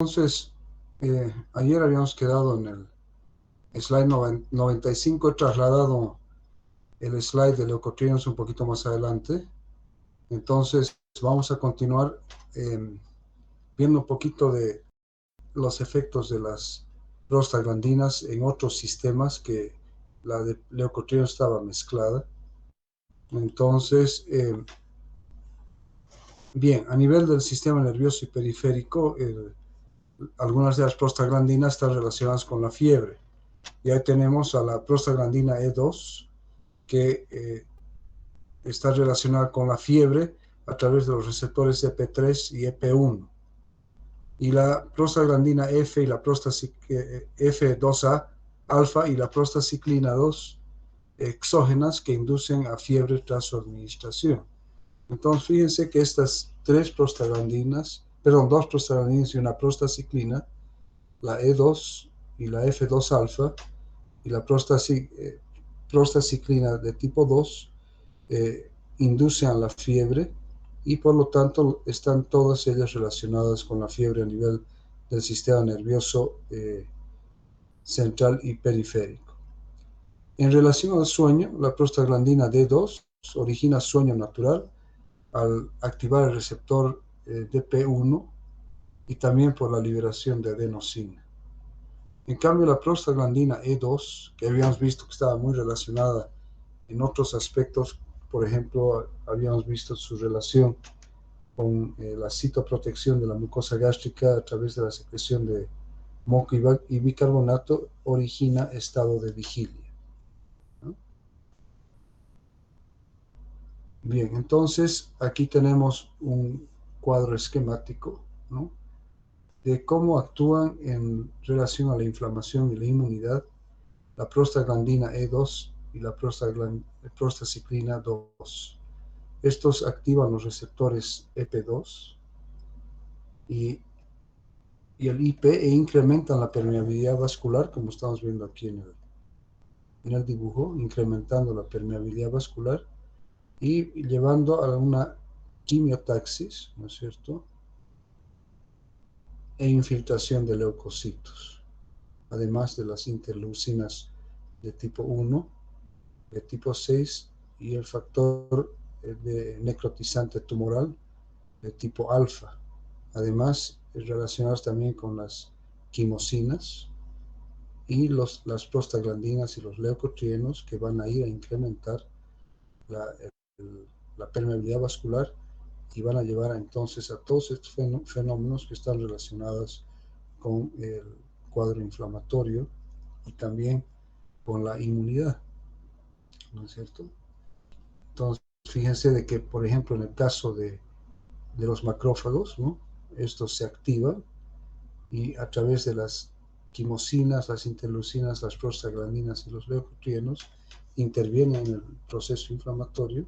entonces, ayer habíamos quedado en el slide 95, he trasladado el slide de leukotrienos un poquito más adelante. Entonces, vamos a continuar viendo un poquito de los efectos de las prostaglandinas en otros sistemas que la de leukotrienos estaba mezclada. Entonces, bien, a nivel del sistema nervioso y periférico, algunas de las prostaglandinas están relacionadas con la fiebre. Y ahí tenemos a la prostaglandina E2, que está relacionada con la fiebre a través de los receptores EP3 y EP1. Y la prostaglandina F y la F2A alfa y la prostaciclina 2 exógenas que inducen a fiebre tras su administración. Entonces, fíjense que estas dos prostaglandinas y una prostaciclina, la E2 y la F2 alfa y la prostaciclina de tipo 2, inducen a la fiebre y por lo tanto están todas ellas relacionadas con la fiebre a nivel del sistema nervioso central y periférico. En relación al sueño, la prostaglandina D2 origina sueño natural al activar el receptor DP1 y también por la liberación de adenosina. En cambio, la prostaglandina E2, que habíamos visto que estaba muy relacionada en otros aspectos, por ejemplo, habíamos visto su relación con la citoprotección de la mucosa gástrica a través de la secreción de moco y bicarbonato, origina estado de vigilia, ¿no? Bien, entonces aquí tenemos un cuadro esquemático, ¿no?, de cómo actúan en relación a la inflamación y la inmunidad la prostaglandina E2 y la prostaciclina 2. Estos activan los receptores EP2 y el IP e incrementan la permeabilidad vascular, como estamos viendo aquí en el dibujo, incrementando la permeabilidad vascular y llevando a una quimiotaxis, ¿no es cierto?, e infiltración de leucocitos, además de las interleucinas de tipo 1, de tipo 6 y el factor de necrotizante tumoral de tipo alfa. Además, relacionados también con las quimosinas y las prostaglandinas y los leukotrienos, que van a ir a incrementar la permeabilidad vascular y van a llevar entonces a todos estos fenómenos que están relacionados con el cuadro inflamatorio y también con la inmunidad, ¿no es cierto? Entonces, fíjense de que, por ejemplo, en el caso de los macrófagos, ¿no?, estos se activan y a través de las quimosinas, las interleucinas, las prostaglandinas y los leukotrienos intervienen en el proceso inflamatorio.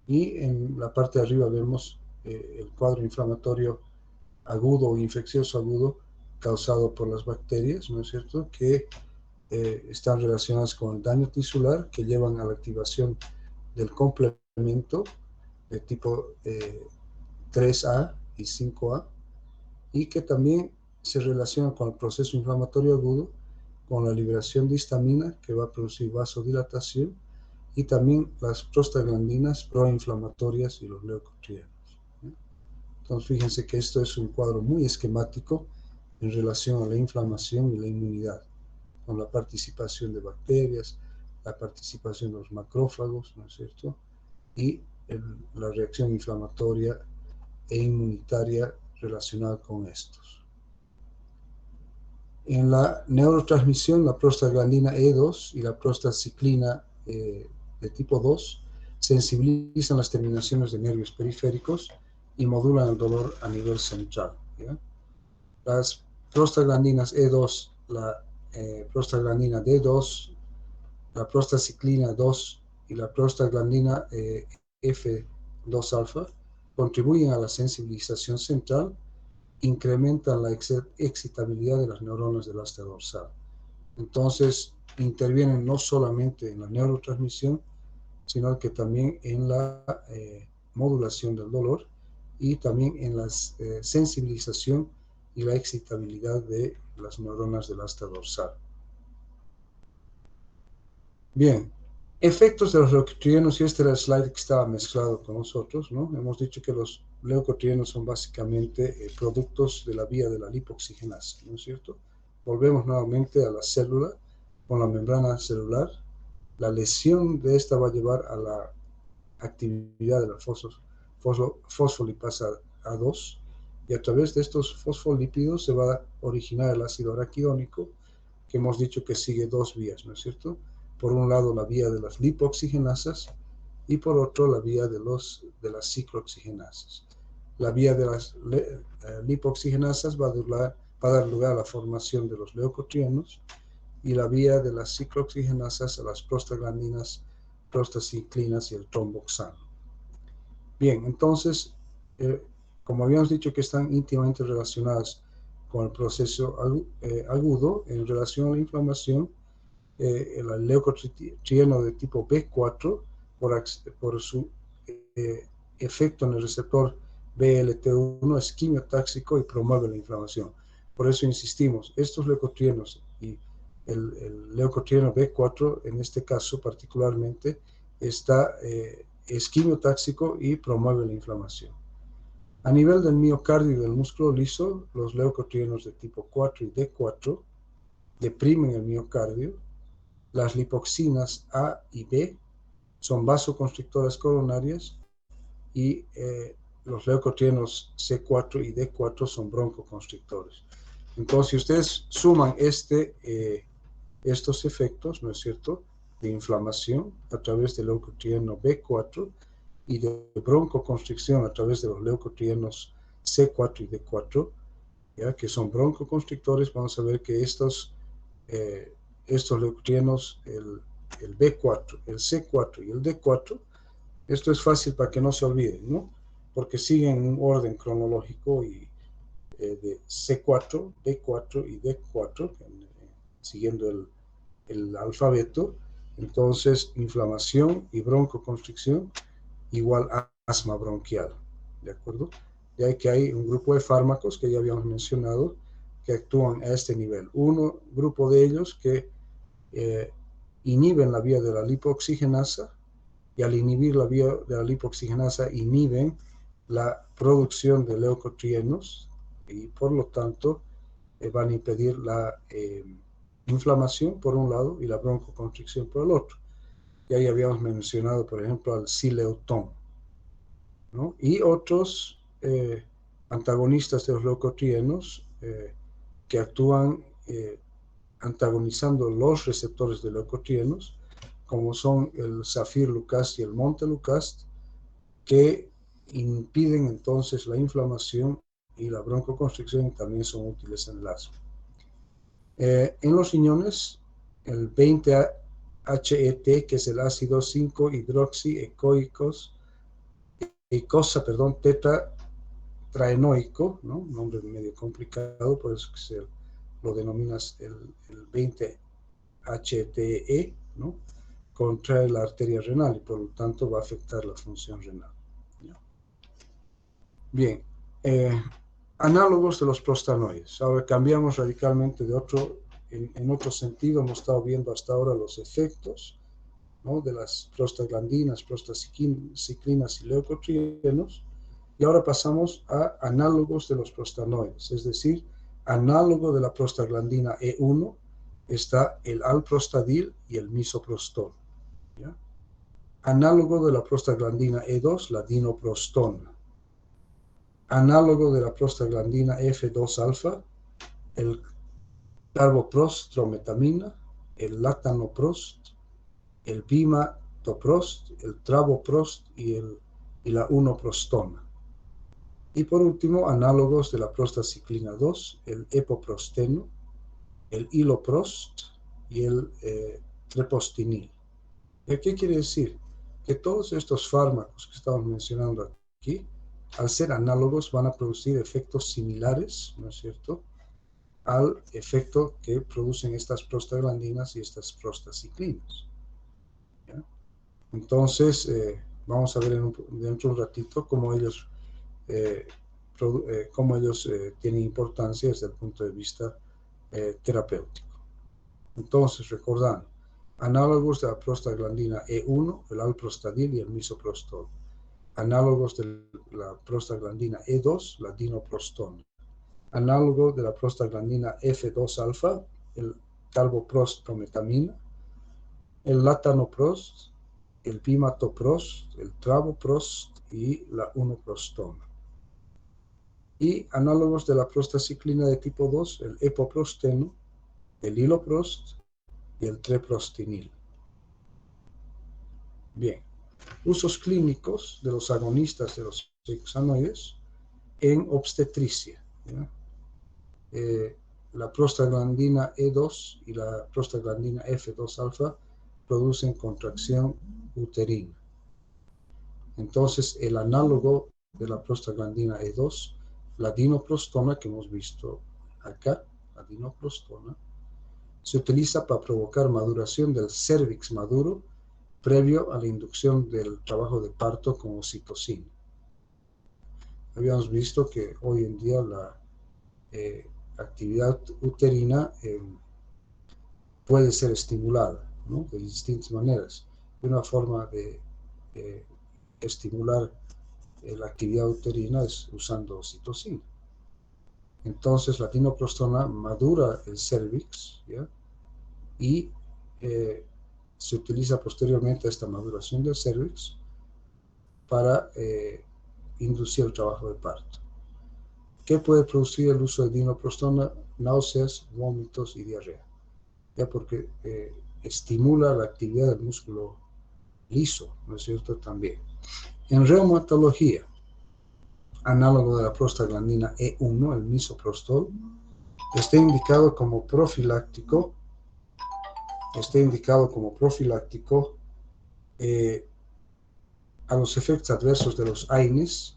Y en la parte de arriba vemos el cuadro inflamatorio agudo o infeccioso agudo causado por las bacterias, ¿no es cierto?, que están relacionadas con el daño tisular, que llevan a la activación del complemento de tipo 3A y 5A, y que también se relaciona con el proceso inflamatorio agudo, con la liberación de histamina, que va a producir vasodilatación, y también las prostaglandinas proinflamatorias y los leukotrienos, ¿no? Entonces, fíjense que esto es un cuadro muy esquemático en relación a la inflamación y la inmunidad, con la participación de bacterias, la participación de los macrófagos, ¿no es cierto?, y la reacción inflamatoria e inmunitaria relacionada con estos. En la neurotransmisión, la prostaglandina E2 y la prostaciclina de tipo 2 sensibilizan las terminaciones de nervios periféricos y modulan el dolor a nivel central, ¿ya? Las prostaglandinas E2, la prostaglandina D2, la prostaciclina 2 y la prostaglandina F2 alfa contribuyen a la sensibilización central, incrementan la excitabilidad de las neuronas del asta dorsal. Entonces, intervienen no solamente en la neurotransmisión, sino que también en la modulación del dolor y también en la sensibilización y la excitabilidad de las neuronas del asta dorsal. Bien, efectos de los leucotrienos, y este era el slide que estaba mezclado con nosotros, ¿no? Hemos dicho que los leucotrienos son básicamente productos de la vía de la lipoxigenasa, ¿no es cierto? Volvemos nuevamente a la célula con la membrana celular. La lesión de esta va a llevar a la actividad de la fosfolipasa A2, y a través de estos fosfolípidos se va a originar el ácido araquidónico, que hemos dicho que sigue dos vías, ¿no es cierto? Por un lado la vía de las lipoxigenasas y por otro la vía de las ciclooxigenasas. La vía de las lipoxigenasas va a dar lugar a la formación de los leucotrienos, y la vía de las ciclooxigenasas a las prostaglandinas, prostaciclinas y el tromboxano. Bien, entonces, como habíamos dicho que están íntimamente relacionadas con el proceso agudo en relación a la inflamación, el leucotrieno de tipo B4, por su efecto en el receptor BLT1, es quimiotáxico y promueve la inflamación. Por eso insistimos, estos leucotrienos y el leucotrieno B4, en este caso particularmente, es quimiotáxico y promueve la inflamación. A nivel del miocardio y del músculo liso, los leucotrienos de tipo 4 y D4 deprimen el miocardio. Las lipoxinas A y B son vasoconstrictoras coronarias, y los leucotrienos C4 y D4 son broncoconstrictores. Entonces, si ustedes suman estos efectos, ¿no es cierto?, de inflamación a través del leucotrieno B4 y de broncoconstricción a través de los leucotrienos C4 y D4, ¿ya?, que son broncoconstrictores, vamos a ver que estos leucotrienos, el B4, el C4 y el D4, esto es fácil para que no se olviden, ¿no?, porque siguen un orden cronológico de C4, B4 y D4, siguiendo el alfabeto. Entonces, inflamación y broncoconstricción igual a asma bronquial, ¿de acuerdo? Ya que hay un grupo de fármacos que ya habíamos mencionado que actúan a este nivel. Uno grupo de ellos que inhiben la vía de la lipoxigenasa, y al inhibir la vía de la lipoxigenasa inhiben la producción de leucotrienos, y por lo tanto van a impedir la inflamación por un lado y la broncoconstricción por el otro. Y ahí habíamos mencionado, por ejemplo, al sileutón, ¿no?, y otros antagonistas de los leucotrienos que actúan antagonizando los receptores de leucotrienos, como son el Zafir-Lucas y el Montelukast, que impiden entonces la inflamación y la broncoconstricción, y también son útiles en el asma. En los riñones, el 20-HET, que es el ácido 5-hidroxiecoicosa, tetratraenoico, ¿no?, un nombre medio complicado, por eso que lo denominas el 20-HTE, ¿no?, contrae la arteria renal y por lo tanto va a afectar la función renal. Bien, análogos de los prostanoides. Ahora cambiamos radicalmente en otro sentido. Hemos estado viendo hasta ahora los efectos, ¿no?, de las prostaglandinas, prostaciclinas y leucotrienos, y ahora pasamos a análogos de los prostanoides, es decir, análogo de la prostaglandina E1 está el alprostadil y el misoprostol, ¿ya? Análogo de la prostaglandina E2, la dinoprostona. Análogo de la prostaglandina F2-alfa, el carboprost, trometamina, el latanoprost, el bimatoprost, el travoprost y la unoprostona. Y por último, análogos de la prostaciclina 2, el epoprosteno, el iloprost y el trepostinil. ¿Qué quiere decir? Que todos estos fármacos que estamos mencionando aquí, al ser análogos, van a producir efectos similares, ¿no es cierto?, al efecto que producen estas prostaglandinas y estas prostaciclinas, ¿ya? Entonces, vamos a ver dentro de un ratito cómo ellos cómo ellos tienen importancia desde el punto de vista terapéutico. Entonces, recordando, análogos de la prostaglandina E1, el alprostadil y el misoprostol. Análogos de la prostaglandina E2, la dinoprostona. Análogo de la prostaglandina F2-alfa, el talboprost-prometamina, el latanoprost, el pimatoprost, el travoprost y la unoprostona. Y análogos de la prostaciclina de tipo 2, el epoprosteno, el iloprost y el treprostinil. Bien, usos clínicos de los agonistas de los eicosanoides en obstetricia. La prostaglandina E2 y la prostaglandina F2-alfa producen contracción uterina. Entonces, el análogo de la prostaglandina E2, la dinoprostona que hemos visto acá, la dinoprostona, se utiliza para provocar maduración del cérvix maduro previo a la inducción del trabajo de parto con oxitocina. Habíamos visto que hoy en día la actividad uterina puede ser estimulada, ¿no?, de distintas maneras. Una forma de estimular la actividad uterina es usando oxitocina. Entonces la dinoprostona madura el cérvix, ¿ya?, y se utiliza posteriormente a esta maduración del cérvix para inducir el trabajo de parto. ¿Qué puede producir el uso de dinoprostona? Náuseas, vómitos y diarrea, ya porque estimula la actividad del músculo liso, ¿no es cierto?, también. En reumatología, análogo de la prostaglandina E1, el misoprostol, está indicado como profiláctico a los efectos adversos de los AINES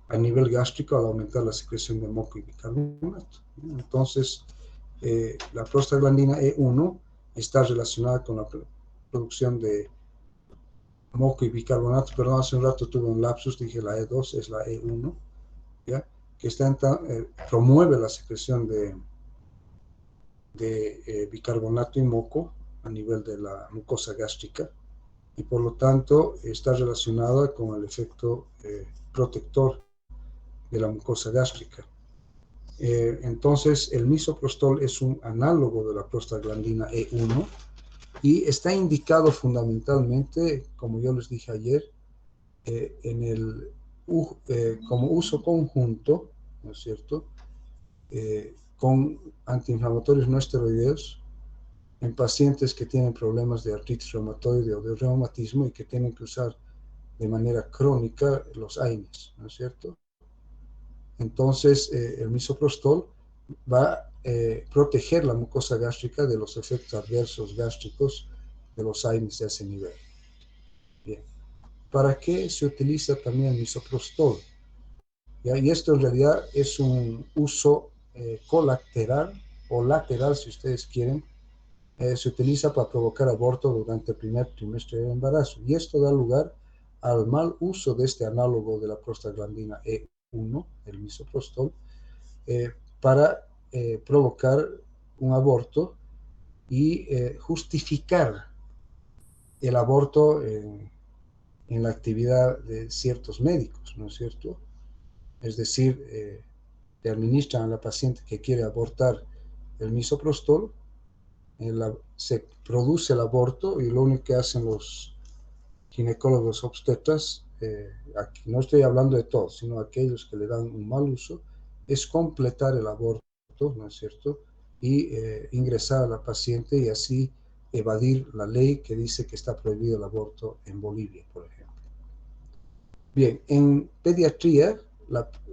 a nivel gástrico al aumentar la secreción de moco y bicarbonato. Entonces, la prostaglandina E1 está relacionada con la producción de moco y bicarbonato. Perdón, hace un rato tuve un lapsus, dije la E2, es la E1, ¿ya?, que promueve la secreción de bicarbonato y moco a nivel de la mucosa gástrica, y por lo tanto está relacionada con el efecto protector de la mucosa gástrica. Entonces, el misoprostol es un análogo de la prostaglandina E1 y está indicado fundamentalmente, como yo les dije ayer, como uso conjunto, ¿no es cierto?, con antiinflamatorios no esteroideos en pacientes que tienen problemas de artritis reumatoide o de reumatismo y que tienen que usar de manera crónica los AINES, ¿no es cierto? Entonces, el misoprostol va a proteger la mucosa gástrica de los efectos adversos gástricos de los AINES de ese nivel. Bien. ¿Para qué se utiliza también el misoprostol? ¿Ya? Y esto en realidad es un uso colateral o lateral, si ustedes quieren. Se utiliza para provocar aborto durante el primer trimestre del embarazo. Y esto da lugar al mal uso de este análogo de la prostaglandina E1, el misoprostol, para provocar un aborto y justificar el aborto en la actividad de ciertos médicos, ¿no es cierto? Es decir, le administran a la paciente que quiere abortar el misoprostol, se produce el aborto y lo único que hacen los ginecólogos obstetras, aquí no estoy hablando de todos, sino aquellos que le dan un mal uso, es completar el aborto, ¿no es cierto?, y ingresar a la paciente y así evadir la ley que dice que está prohibido el aborto en Bolivia, por ejemplo. Bien, en pediatría,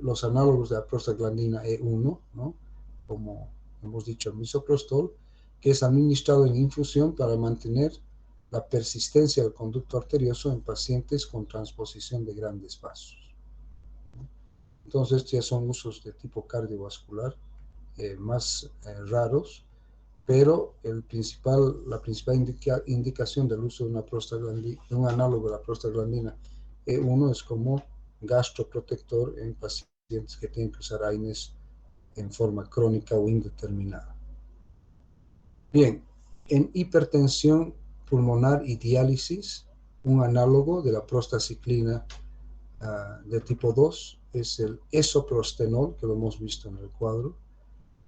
los análogos de la prostaglandina E1, ¿no?, como hemos dicho, el misoprostol, que es administrado en infusión para mantener la persistencia del conducto arterioso en pacientes con transposición de grandes vasos. Entonces, estos ya son usos de tipo cardiovascular más raros, pero la principal indicación del uso de un análogo de la prostaglandina E1 es como gastroprotector en pacientes pacientes que tienen que usar AINES en forma crónica o indeterminada. Bien, en hipertensión pulmonar y diálisis, un análogo de la prostaciclina de tipo 2 es el esoprostenol, que lo hemos visto en el cuadro,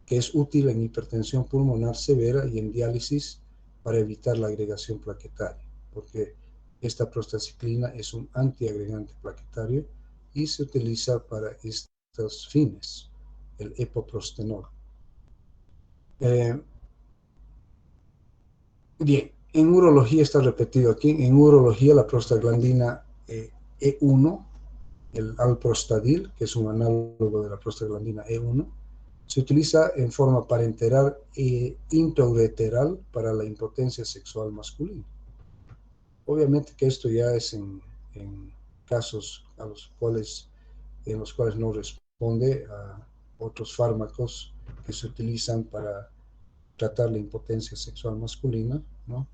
que es útil en hipertensión pulmonar severa y en diálisis para evitar la agregación plaquetaria, porque esta prostaciclina es un antiagregante plaquetario y se utiliza para estos fines, el epoprostenol. Bien, en urología está repetido aquí, en urología la prostaglandina E1, el alprostadil, que es un análogo de la prostaglandina E1, se utiliza en forma parenteral e intraureteral para la impotencia sexual masculina. Obviamente que esto ya es en casos en los cuales no responde a otros fármacos que se utilizan para tratar la impotencia sexual masculina, ¿no?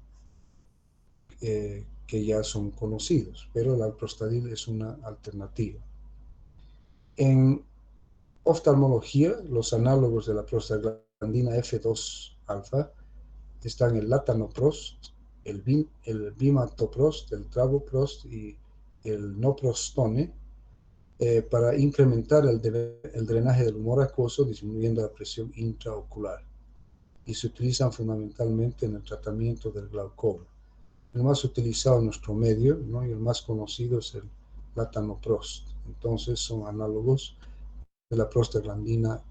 Que ya son conocidos, pero el alprostadil es una alternativa. En oftalmología, los análogos de la prostaglandina F2 alfa están el latanoprost, el bimatoprost, el travoprost y el noprostone para incrementar el drenaje del humor acuoso disminuyendo la presión intraocular, y se utilizan fundamentalmente en el tratamiento del glaucoma. El más utilizado en nuestro medio, ¿no? Y el más conocido es el latanoprost. Entonces son análogos de la prostaglandina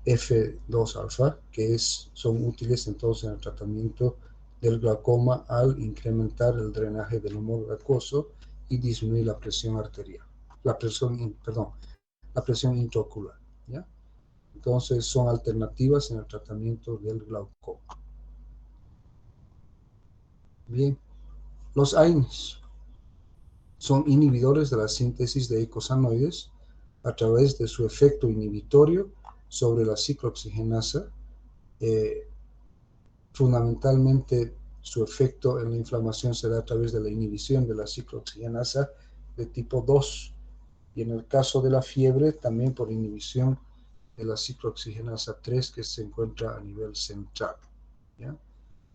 F2 alfa, que son útiles entonces en el tratamiento del glaucoma al incrementar el drenaje del humor acuoso y disminuir la presión arterial, la presión intraocular, ¿ya? Entonces son alternativas en el tratamiento del glaucoma. Bien, los AINES son inhibidores de la síntesis de eicosanoides a través de su efecto inhibitorio sobre la ciclooxigenasa, fundamentalmente su efecto en la inflamación se da a través de la inhibición de la ciclooxigenasa de tipo 2 y en el caso de la fiebre también por inhibición de la ciclooxigenasa 3 que se encuentra a nivel central, ¿ya?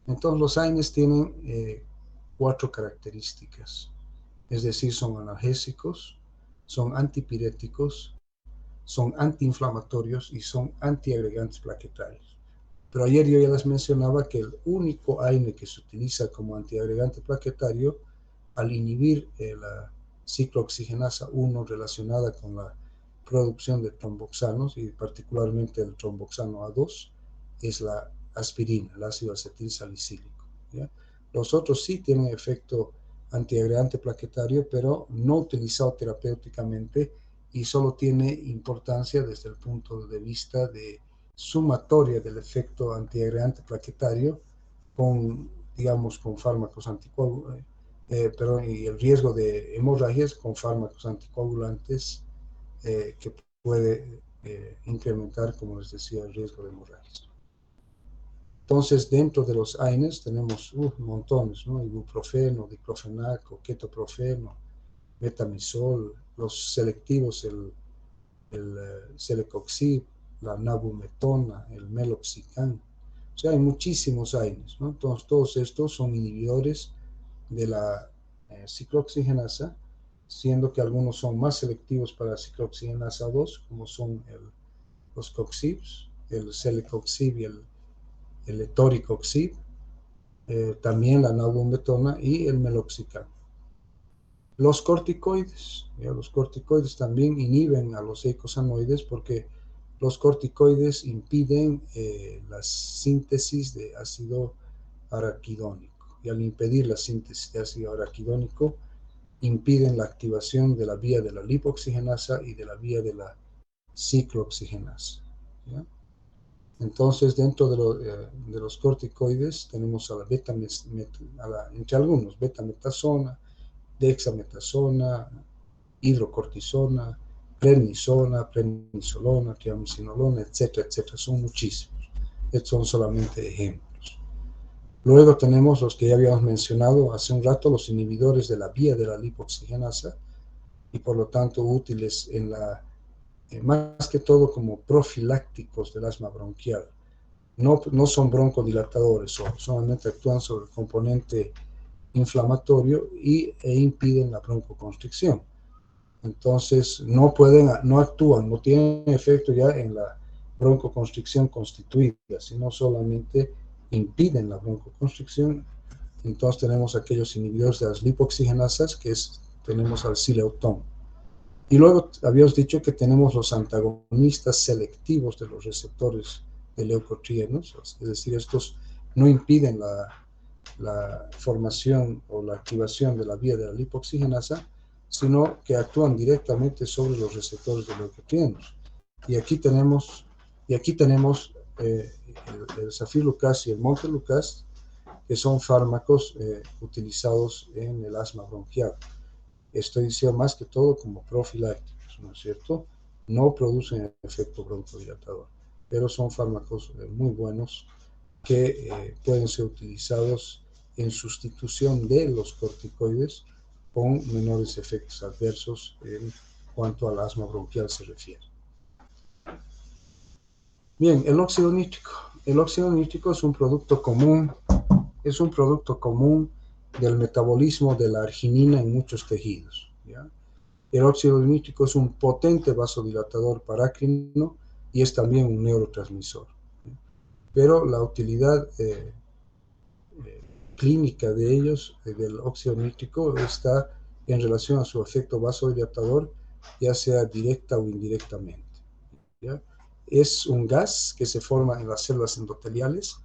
Entonces los AINES tienen 4 características, es decir, son analgésicos, son antipiréticos, son antiinflamatorios y son antiagregantes plaquetarios. Pero ayer yo ya les mencionaba que el único AINE que se utiliza como antiagregante plaquetario al inhibir la ciclooxigenasa 1 relacionada con la producción de tromboxanos y particularmente el tromboxano A2 es la aspirina, el ácido acetil salicílico, ¿ya? Los otros sí tienen efecto antiagregante plaquetario, pero no utilizado terapéuticamente y solo tiene importancia desde el punto de vista de sumatoria del efecto antiagregante plaquetario con, digamos, con fármacos anticoagulantes, y el riesgo de hemorragias con fármacos anticoagulantes que puede incrementar, como les decía, el riesgo de hemorragias. Entonces, dentro de los AINES tenemos montones, ¿no? Ibuprofeno, diclofenaco, ketoprofeno, betamisol, los selectivos, el celecoxib, la nabumetona, el meloxicam. O sea, hay muchísimos AINES, ¿no? Entonces, todos estos son inhibidores de la ciclooxigenasa, siendo que algunos son más selectivos para la ciclooxigenasa 2, como son los coxibs, el celecoxib y el etoricoxib, también la nabumetona y el meloxicam. Los corticoides, los corticoides también inhiben a los eicosanoides porque los corticoides impiden la síntesis de ácido araquidónico, y al impedir la síntesis de ácido araquidónico impiden la activación de la vía de la lipoxigenasa y de la vía de la ciclooxigenasa, ¿ya? Entonces, dentro de los corticoides tenemos entre algunos, betametasona, dexametasona, hidrocortisona, prednisona, prednisolona, triamcinolona, etcétera, etcétera. Son muchísimos. Estos son solamente ejemplos. Luego tenemos los que ya habíamos mencionado hace un rato, los inhibidores de la vía de la lipoxigenasa, y por lo tanto útiles más que todo como profilácticos del asma bronquial. No son broncodilatadores, solamente actúan sobre el componente inflamatorio e impiden la broncoconstricción. Entonces no actúan, no tienen efecto ya en la broncoconstricción constituida, sino solamente impiden la broncoconstricción. Entonces tenemos aquellos inhibidores de las lipoxigenasas, tenemos al Ciliautón. Y luego habíamos dicho que tenemos los antagonistas selectivos de los receptores de leucotrienos, es decir, estos no impiden la formación o la activación de la vía de la lipoxigenasa, sino que actúan directamente sobre los receptores de leucotrienos. Y aquí tenemos el Zafirlukaz y el Montelukast, que son fármacos utilizados en el asma bronquial. Estoy diciendo más que todo como profilácticos, ¿no es cierto? No producen efecto broncodilatador, pero son fármacos muy buenos que pueden ser utilizados en sustitución de los corticoides con menores efectos adversos en cuanto al asma bronquial se refiere. Bien, el óxido nítrico. El óxido nítrico es un producto común del metabolismo de la arginina en muchos tejidos, ¿ya? El óxido nítrico es un potente vasodilatador parácrino y es también un neurotransmisor. Pero la utilidad clínica de ellos, del óxido nítrico, está en relación a su efecto vasodilatador, ya sea directa o indirectamente, ¿ya? Es un gas que se forma en las células endoteliales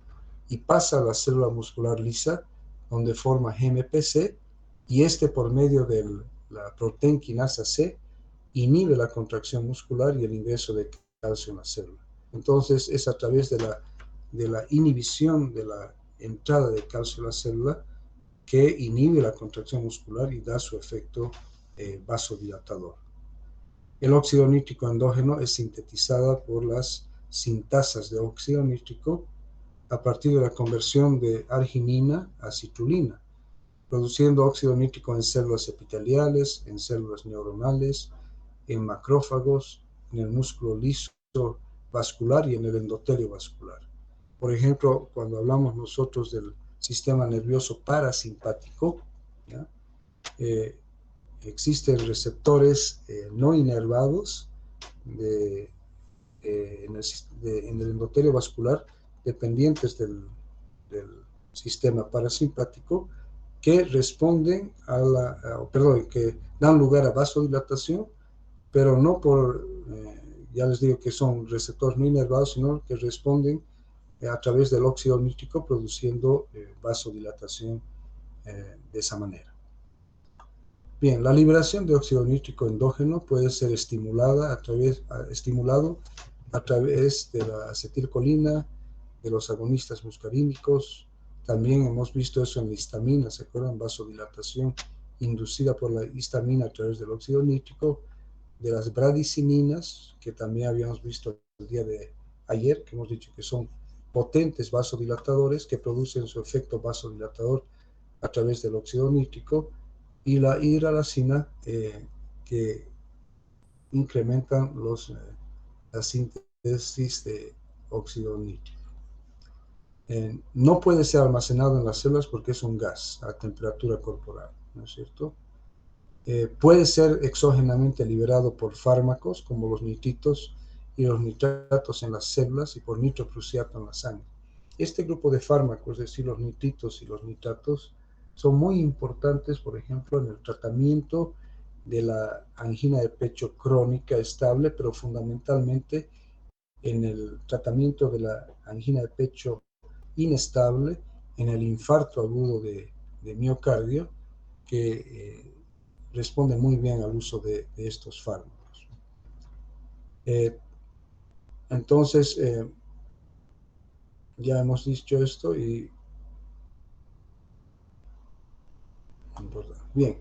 y pasa a la célula muscular lisa, donde forma GMPC, y por medio de la proteinquinasa C, inhibe la contracción muscular y el ingreso de calcio en la célula. Entonces, es a través de la inhibición de la entrada de calcio en la célula que inhibe la contracción muscular y da su efecto vasodilatador. El óxido nítrico endógeno es sintetizada por las sintasas de óxido nítrico a partir de la conversión de arginina a citrulina, produciendo óxido nítrico en células epiteliales, en células neuronales, en macrófagos, en el músculo liso vascular y en el endotelio vascular. Por ejemplo, cuando hablamos nosotros del sistema nervioso parasimpático, ¿ya? Existen receptores no inervados en el endotelio vascular dependientes del sistema parasimpático que responden que dan lugar a vasodilatación, pero no ya les digo que son receptores no inervados, sino que responden a través del óxido nítrico produciendo vasodilatación de esa manera. Bien, la liberación de óxido nítrico endógeno puede ser estimulado a través de la acetilcolina, de los agonistas muscarínicos. También hemos visto eso en la histamina, ¿se acuerdan? Vasodilatación inducida por la histamina a través del óxido nítrico, de las bradicininas, que también habíamos visto el día de ayer, que hemos dicho que son potentes vasodilatadores que producen su efecto vasodilatador a través del óxido nítrico, y la hidralacina, que incrementan la síntesis de óxido nítrico. No puede ser almacenado en las células porque es un gas a temperatura corporal, ¿no es cierto? Puede ser exógenamente liberado por fármacos como los nitritos y los nitratos en las células y por nitroprusiato en la sangre. Este grupo de fármacos, es decir, los nitritos y los nitratos, son muy importantes, por ejemplo, en el tratamiento de la angina de pecho crónica estable, pero fundamentalmente en el tratamiento de la angina de pecho inestable, en el infarto agudo de miocardio, que responde muy bien al uso de estos fármacos. Entonces, ya hemos dicho esto y... Bien.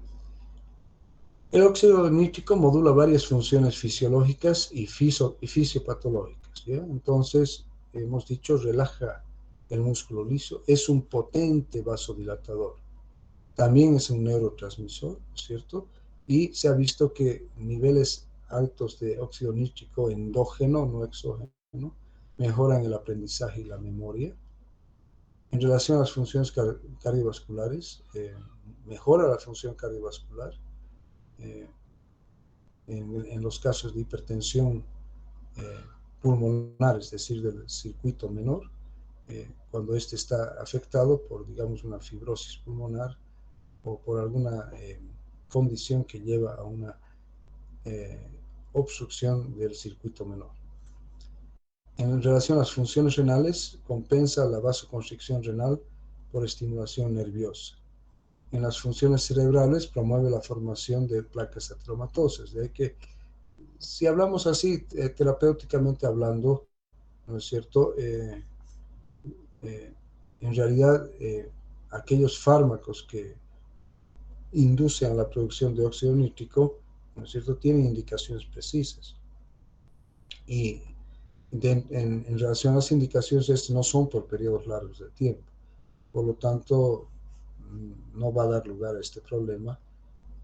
El óxido nítrico modula varias funciones fisiológicas y fisiopatológicas, ¿ya? Entonces, hemos dicho, relaja el músculo liso, es un potente vasodilatador, también es un neurotransmisor, ¿cierto? y se ha visto que niveles altos de óxido nítrico endógeno, no exógeno, mejoran el aprendizaje y la memoria. En relación a las funciones cardiovasculares, mejora la función cardiovascular. Eh, en los casos de hipertensión pulmonar, es decir, del circuito menor, cuando este está afectado por, digamos, una fibrosis pulmonar o por alguna condición que lleva a una obstrucción del circuito menor. En relación a las funciones renales, compensa la vasoconstricción renal por estimulación nerviosa. En las funciones cerebrales, promueve la formación de placas ateromatosas. De que, si hablamos así, terapéuticamente hablando, ¿no es cierto? En realidad, aquellos fármacos que inducen la producción de óxido nítrico, ¿no es cierto?, tienen indicaciones precisas. Y en relación a las indicaciones, estas no son por periodos largos de tiempo. Por lo tanto, no va a dar lugar a este problema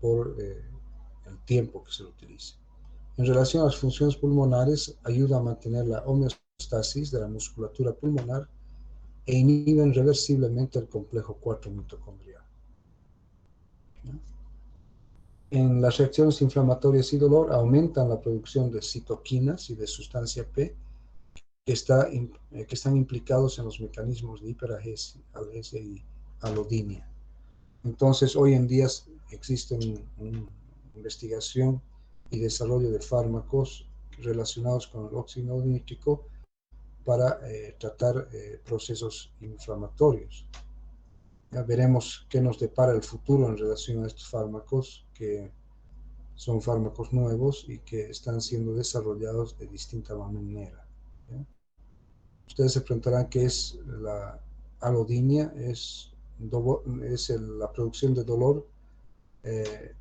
por el tiempo que se lo utilice. En relación a las funciones pulmonares, ayuda a mantener la homeostasis de la musculatura pulmonar e inhiben reversiblemente el complejo 4 mitocondrial. En las reacciones inflamatorias y dolor aumentan la producción de citoquinas y de sustancia P que están implicados en los mecanismos de hiperalgesia y alodinia. Entonces, hoy en día existe una investigación y desarrollo de fármacos relacionados con el óxido nítrico para tratar procesos inflamatorios. Ya veremos qué nos depara el futuro en relación a estos fármacos, que son fármacos nuevos y que están siendo desarrollados de distinta manera. ¿Ya? Ustedes se preguntarán qué es la alodinia. Es la producción de dolor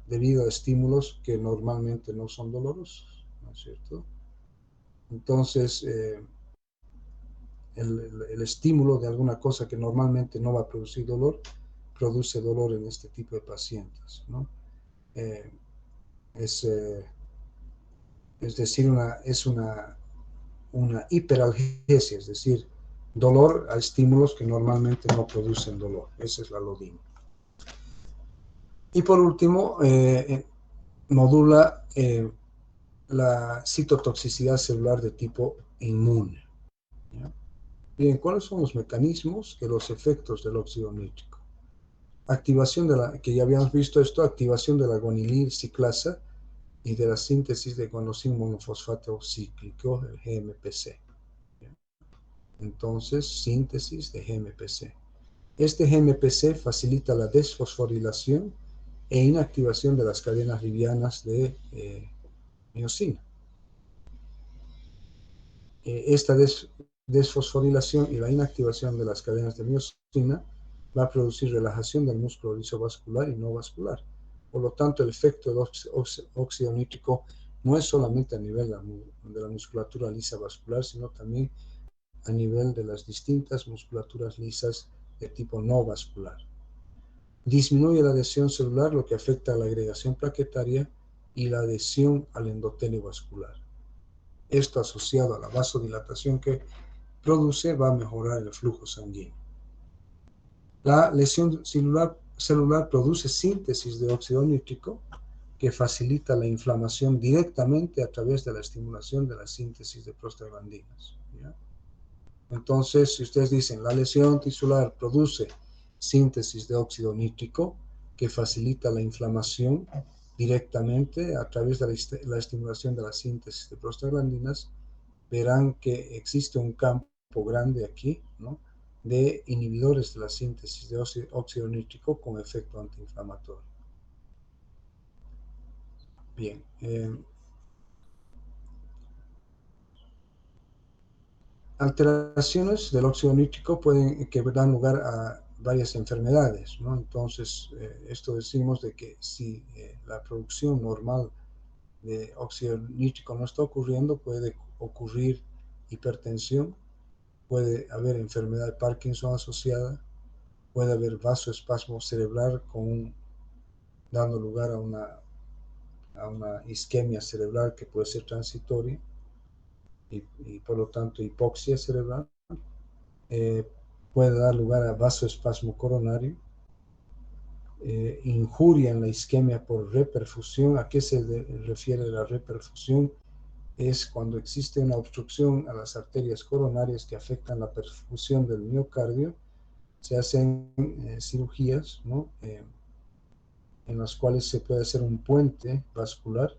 debido a estímulos que normalmente no son dolorosos, ¿no es cierto? Entonces, el estímulo de alguna cosa que normalmente no va a producir dolor, produce dolor en este tipo de pacientes, ¿no? Es decir, es una hiperalgesia, es decir, dolor a estímulos que normalmente no producen dolor. Esa es la alodinia. Y por último, modula la citotoxicidad celular de tipo inmune. ¿Ya? Bien, ¿cuáles son los mecanismos de los efectos del óxido nítrico? Activación que ya habíamos visto esto, activación de la guanilil ciclasa y de la síntesis de guanosina monofosfato cíclico, el GMPC. ¿Ya? Entonces, síntesis de GMPC. Este GMPC facilita la desfosforilación e inactivación de las cadenas livianas de miosina. Esta desfosforilación y la inactivación de las cadenas de miosina va a producir relajación del músculo liso vascular y no vascular. Por lo tanto, el efecto del óxido nítrico no es solamente a nivel de la musculatura lisa vascular, sino también a nivel de las distintas musculaturas lisas de tipo no vascular. Disminuye la adhesión celular, lo que afecta a la agregación plaquetaria y la adhesión al endotelio vascular. Esto, asociado a la vasodilatación que produce, va a mejorar el flujo sanguíneo. La lesión celular produce síntesis de óxido nítrico que facilita la inflamación directamente a través de la estimulación de la síntesis de prostaglandinas. ¿Ya? Entonces, si ustedes dicen la lesión tisular produce síntesis de óxido nítrico que facilita la inflamación directamente a través de la estimulación de la síntesis de prostaglandinas, verán que existe un campo grande aquí, ¿no?, de inhibidores de la síntesis de óxido nítrico con efecto antiinflamatorio. Bien. Alteraciones del óxido nítrico que dan lugar a varias enfermedades, ¿no? Entonces, esto decimos de que si la producción normal de óxido nítrico no está ocurriendo, puede ocurrir hipertensión, puede haber enfermedad de Parkinson asociada, puede haber vasoespasmo cerebral dando lugar a una a una isquemia cerebral que puede ser transitoria y por lo tanto hipoxia cerebral. Puede dar lugar a vasoespasmo coronario, injuria en la isquemia por reperfusión. ¿A qué se refiere la reperfusión? Es cuando existe una obstrucción a las arterias coronarias que afectan la perfusión del miocardio. Se hacen cirugías, ¿no? En las cuales se puede hacer un puente vascular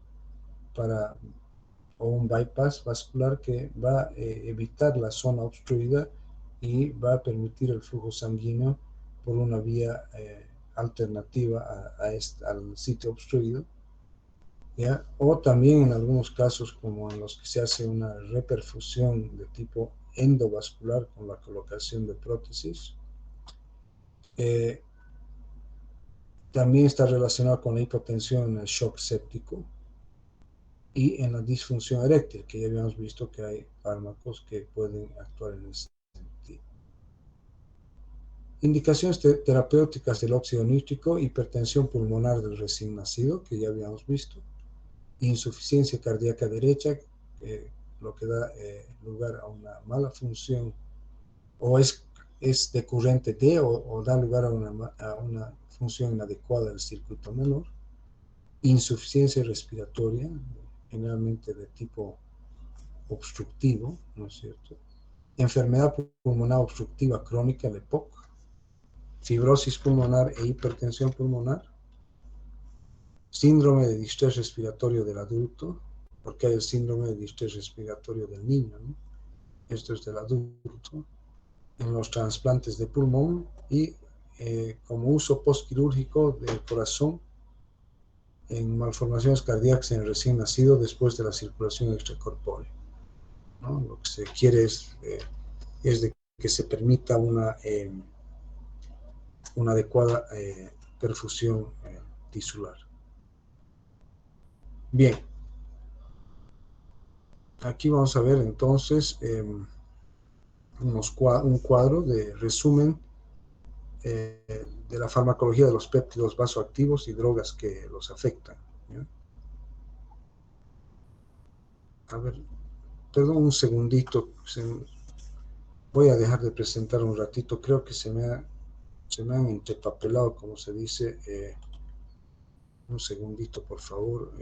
o un bypass vascular que va a evitar la zona obstruida y va a permitir el flujo sanguíneo por una vía alternativa al sitio obstruido, ¿ya? O también en algunos casos como en los que se hace una reperfusión de tipo endovascular con la colocación de prótesis. También está relacionado con la hipotensión en el shock séptico y en la disfunción eréctil, que ya habíamos visto que hay fármacos que pueden actuar en ese sentido. Indicaciones terapéuticas del óxido nítrico: hipertensión pulmonar del recién nacido, que ya habíamos visto, insuficiencia cardíaca derecha, lo que da lugar a una mala función, o es decurrente de o da lugar a una función inadecuada del circuito menor. Insuficiencia respiratoria, generalmente de tipo obstructivo, ¿no es cierto? Enfermedad pulmonar obstructiva crónica, el EPOC, fibrosis pulmonar e hipertensión pulmonar, síndrome de distrés respiratorio del adulto, porque hay el síndrome de distrés respiratorio del niño, ¿no? Esto es del adulto, en los trasplantes de pulmón y como uso postquirúrgico del corazón en malformaciones cardíacas en el recién nacido después de la circulación extracorpórea, ¿no? Lo que se quiere es de que se permita una adecuada perfusión tisular. Bien, aquí vamos a ver entonces un cuadro de resumen de la farmacología de los péptidos vasoactivos y drogas que los afectan, ¿ya? A ver, perdón un segundito, voy a dejar de presentar un ratito, creo que se me han entrepapelado, como se dice. Un segundito, por favor.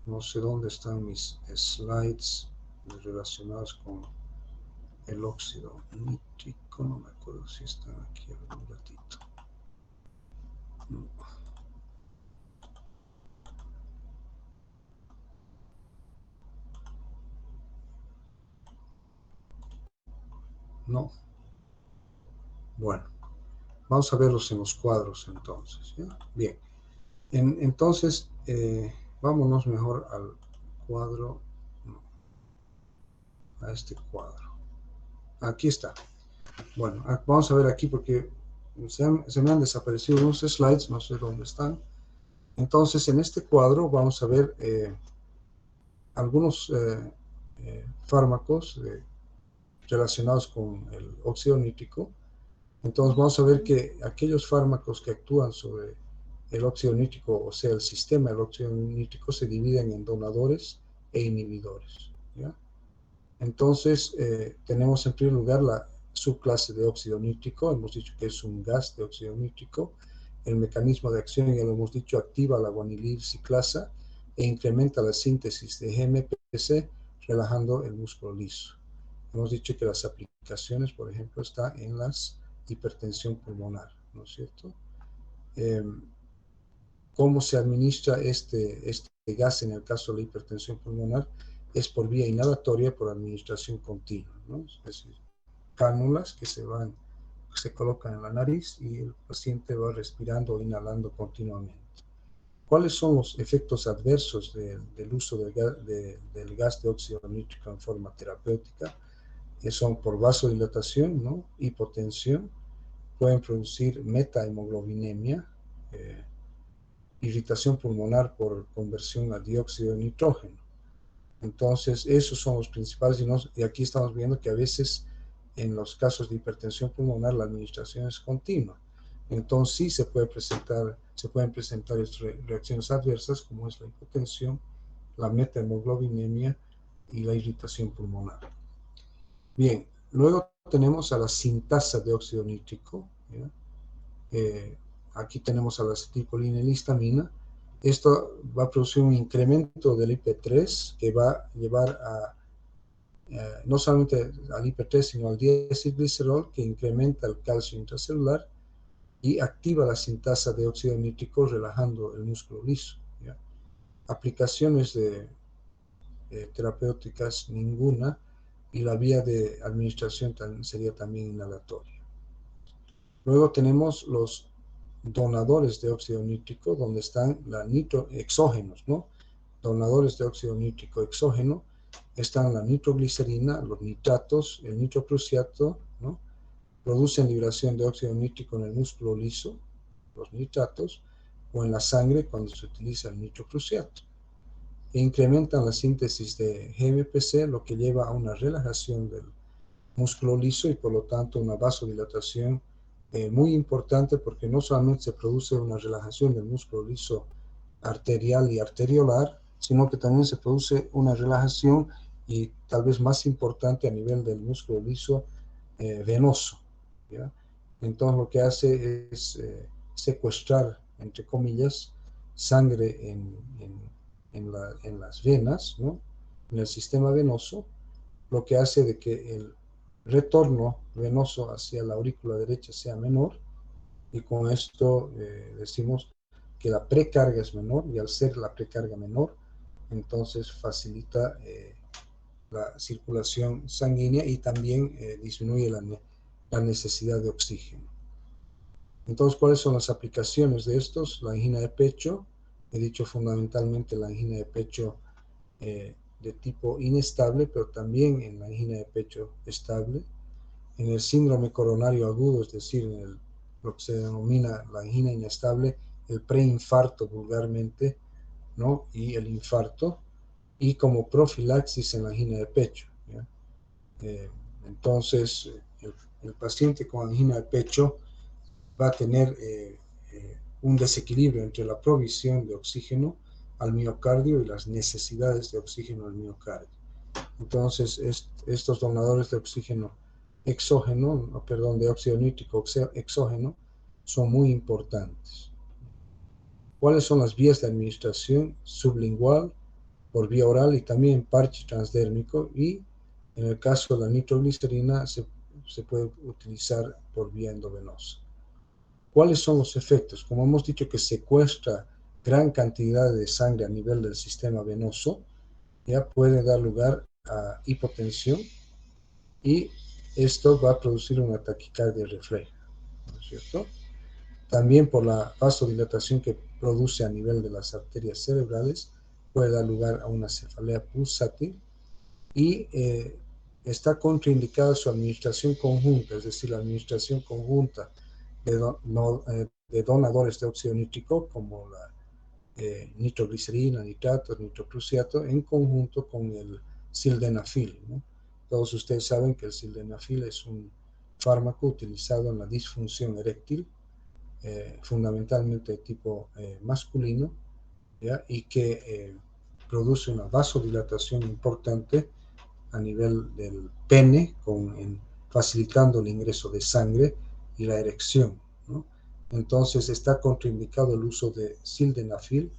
No sé dónde están mis slides relacionados con el óxido nítrico, no me acuerdo si están aquí algún ratito. No. No. Bueno, vamos a verlos en los cuadros entonces, ¿ya? Bien, entonces vámonos mejor al cuadro, no, a este cuadro. Aquí está. Bueno, vamos a ver aquí porque se me han desaparecido unos slides, no sé dónde están. Entonces, en este cuadro vamos a ver algunos fármacos relacionados con el óxido nítrico. Entonces, vamos a ver que aquellos fármacos que actúan sobre el óxido nítrico, o sea, el sistema del óxido nítrico, se dividen en donadores e inhibidores, ¿ya? Entonces, tenemos en primer lugar la subclase de óxido nítrico. Hemos dicho que es un gas de óxido nítrico. El mecanismo de acción, ya lo hemos dicho, activa la guanilil ciclasa e incrementa la síntesis de GMPC, relajando el músculo liso. Hemos dicho que las aplicaciones, por ejemplo, están en la hipertensión pulmonar, ¿no es cierto? ¿Cómo se administra este gas en el caso de la hipertensión pulmonar? Es por vía inhalatoria, por administración continua, ¿no? Es decir, cánulas que se colocan en la nariz y el paciente va respirando o inhalando continuamente. ¿Cuáles son los efectos adversos del uso del gas de óxido nítrico en forma terapéutica? Son por vasodilatación, ¿no? Hipotensión, pueden producir metahemoglobinemia, irritación pulmonar por conversión a dióxido de nitrógeno. Entonces, esos son los principales, y aquí estamos viendo que a veces en los casos de hipertensión pulmonar la administración es continua. Entonces, sí se puede presentar se pueden presentar reacciones adversas como es la hipotensión, la metahemoglobinemia y la irritación pulmonar. Bien, luego tenemos a la sintasa de óxido nítrico. Aquí tenemos a la acetilcolina y la histamina. Esto va a producir un incremento del IP3 que va a llevar a no solamente al IP3 sino al diacilglicerol, que incrementa el calcio intracelular y activa la sintasa de óxido nítrico relajando el músculo liso. ¿Ya? Aplicaciones terapéuticas ninguna, y la vía de administración sería también inhalatoria. Luego tenemos los donadores de óxido nítrico, donde están exógenos, ¿no? Donadores de óxido nítrico exógeno, están la nitroglicerina, los nitratos, el nitroprusiato, ¿no? Producen liberación de óxido nítrico en el músculo liso, los nitratos, o en la sangre cuando se utiliza el nitroprusiato. E incrementan la síntesis de GMPC, lo que lleva a una relajación del músculo liso y por lo tanto una vasodilatación muy importante, porque no solamente se produce una relajación del músculo liso arterial y arteriolar, sino que también se produce una relajación y tal vez más importante a nivel del músculo liso venoso. ¿Ya? Entonces lo que hace es secuestrar, entre comillas, sangre en las venas, ¿no? En el sistema venoso, lo que hace de que el retorno venoso hacia la aurícula derecha sea menor, y con esto decimos que la precarga es menor, y al ser la precarga menor, entonces facilita la circulación sanguínea y también disminuye la necesidad de oxígeno. Entonces, ¿cuáles son las aplicaciones de estos? La angina de pecho, he dicho fundamentalmente la angina de pecho de tipo inestable, pero también en la angina de pecho estable, en el síndrome coronario agudo, es decir, lo que se denomina la angina inestable, el preinfarto vulgarmente, ¿no? Y el infarto, y como profilaxis en la angina de pecho. ¿Ya? Entonces, el paciente con angina de pecho va a tener un desequilibrio entre la provisión de oxígeno al miocardio y las necesidades de oxígeno al miocardio. Entonces, estos donadores de oxígeno exógeno, perdón, de óxido nítrico exógeno, son muy importantes. ¿Cuáles son las vías de administración? Sublingual, por vía oral y también parche transdérmico, y en el caso de la nitroglicerina se puede utilizar por vía endovenosa. ¿Cuáles son los efectos? Como hemos dicho que secuestra gran cantidad de sangre a nivel del sistema venoso, ya puede dar lugar a hipotensión, y esto va a producir una taquicardia refleja, ¿no es cierto? También por la vasodilatación que produce a nivel de las arterias cerebrales, puede dar lugar a una cefalea pulsátil, y está contraindicada su administración conjunta, es decir, la administración conjunta de donadores de óxido nítrico como la nitroglicerina, nitratos, nitroprusiato, en conjunto con el sildenafil, ¿no? Todos ustedes saben que el sildenafil es un fármaco utilizado en la disfunción eréctil, fundamentalmente de tipo masculino, ¿ya? Y que produce una vasodilatación importante a nivel del pene, facilitando el ingreso de sangre y la erección, ¿no? Entonces está contraindicado el uso de sildenafil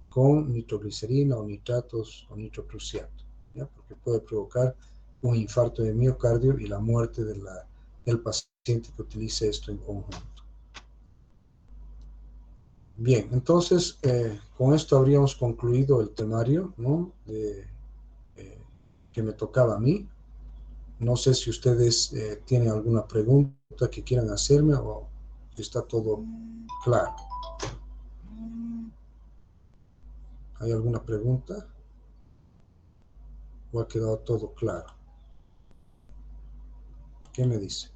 con nitroglicerina o nitratos o nitroprusiato, ¿ya? Porque puede provocar un infarto de miocardio y la muerte del paciente que utilice esto en conjunto. Bien, entonces con esto habríamos concluido el temario, ¿no? Que me tocaba a mí. No sé si ustedes tienen alguna pregunta que quieran hacerme, o está todo claro. ¿Hay alguna pregunta? ¿O ha quedado todo claro? ¿Qué me dice?